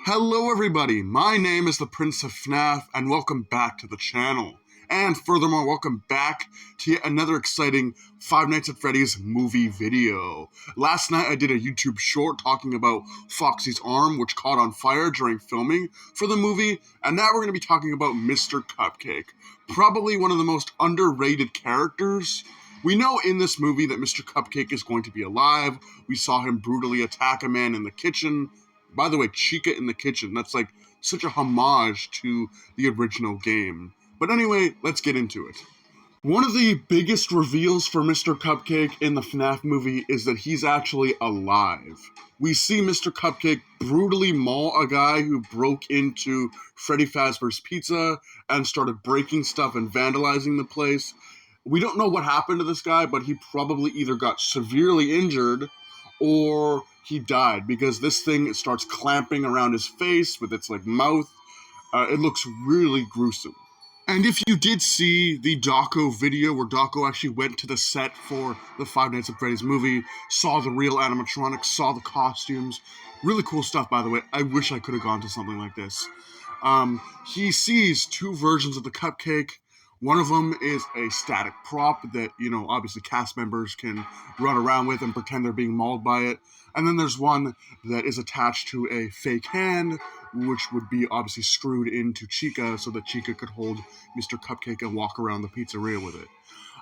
Hello everybody, my name is the Prince of FNAF and welcome back to the channel. And furthermore, welcome back to yet another exciting Five Nights at Freddy's movie video. Last night I did a YouTube short talking about Foxy's arm, which caught on fire during filming for the movie, and now we're going to be talking about Mr. Cupcake, probably one of the most underrated characters. We know in this movie that Mr. Cupcake is going to be alive. We saw him brutally attack a man in the kitchen. By the way, Chica in the kitchen, that's like such a homage to the original game. But anyway, let's get into it. One of the biggest reveals for Mr. Cupcake in the FNAF movie is that he's actually alive. We see Mr. Cupcake brutally maul a guy who broke into Freddy Fazbear's Pizza and started breaking stuff and vandalizing the place. We don't know what happened to this guy, but he probably either got severely injured or he died, because this thing starts clamping around his face with its mouth. It looks really gruesome. And if you did see the Doco video where Doco actually went to the set for the Five Nights at Freddy's movie, saw the real animatronics, saw the costumes, really cool stuff, by the way. I wish I could have gone to something like this. He sees two versions of the cupcake. One of them is a static prop that, obviously cast members can run around with and pretend they're being mauled by it. And then there's one that is attached to a fake hand, which would be obviously screwed into Chica so that Chica could hold Mr. Cupcake and walk around the pizzeria with it.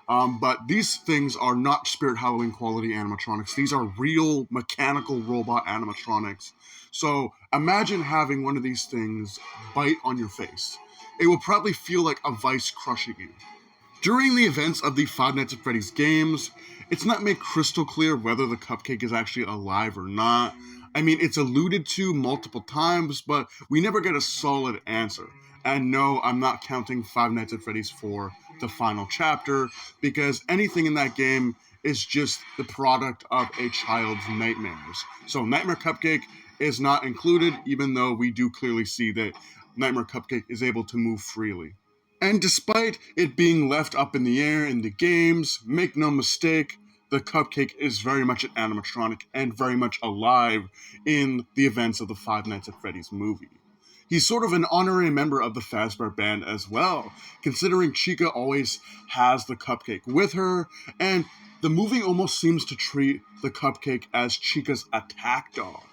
But these things are not Spirit Halloween quality animatronics. These are real mechanical robot animatronics. So imagine having one of these things bite on your face. It will probably feel like a vice crushing you. During the events of the Five Nights at Freddy's games, it's not made crystal clear whether the cupcake is actually alive or not. I mean, it's alluded to multiple times, but we never get a solid answer. And no, I'm not counting Five Nights at Freddy's for the final chapter, because anything in that game is just the product of a child's nightmares. So Nightmare Cupcake is not included, even though we do clearly see that Nightmare Cupcake is able to move freely. And despite it being left up in the air in the games, make no mistake, the cupcake is very much an animatronic and very much alive in the events of the Five Nights at Freddy's movie. He's sort of an honorary member of the Fazbear Band as well, considering Chica always has the cupcake with her, and the movie almost seems to treat the cupcake as Chica's attack dog.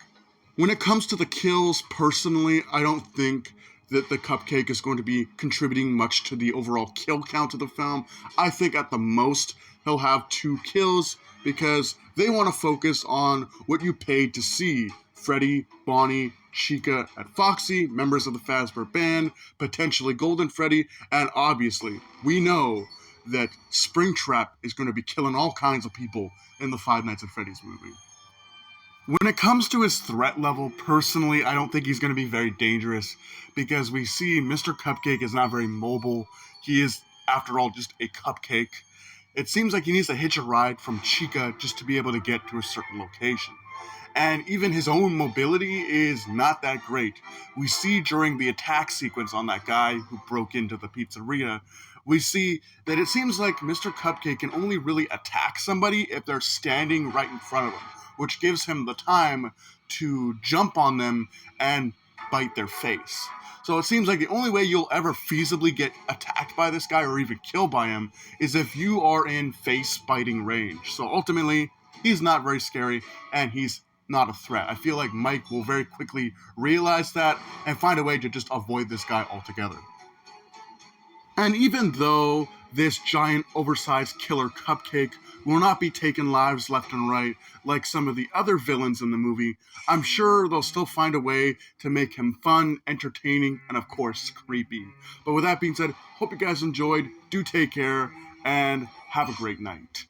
When it comes to the kills, personally, I don't think that the cupcake is going to be contributing much to the overall kill count of the film. I think at the most he'll have 2 kills, because they want to focus on what you paid to see: Freddy, Bonnie, Chica, and Foxy, members of the Fazbear Band, potentially Golden Freddy, and obviously we know that Springtrap is going to be killing all kinds of people in the Five Nights at Freddy's movie. When it comes to his threat level, personally, I don't think he's going to be very dangerous, because we see Mr. Cupcake is not very mobile. He is, after all, just a cupcake. It seems like he needs to hitch a ride from Chica just to be able to get to a certain location. And even his own mobility is not that great. We see during the attack sequence on that guy who broke into the pizzeria, we see that it seems like Mr. Cupcake can only really attack somebody if they're standing right in front of him, which gives him the time to jump on them and bite their face. So it seems like the only way you'll ever feasibly get attacked by this guy or even killed by him is if you are in face-biting range. So ultimately, he's not very scary, and he's not a threat. I feel like Mike will very quickly realize that and find a way to just avoid this guy altogether. And even though this giant oversized killer cupcake will not be taking lives left and right like some of the other villains in the movie, I'm sure they'll still find a way to make him fun, entertaining, and of course creepy. But with that being said, hope you guys enjoyed, do take care, and have a great night.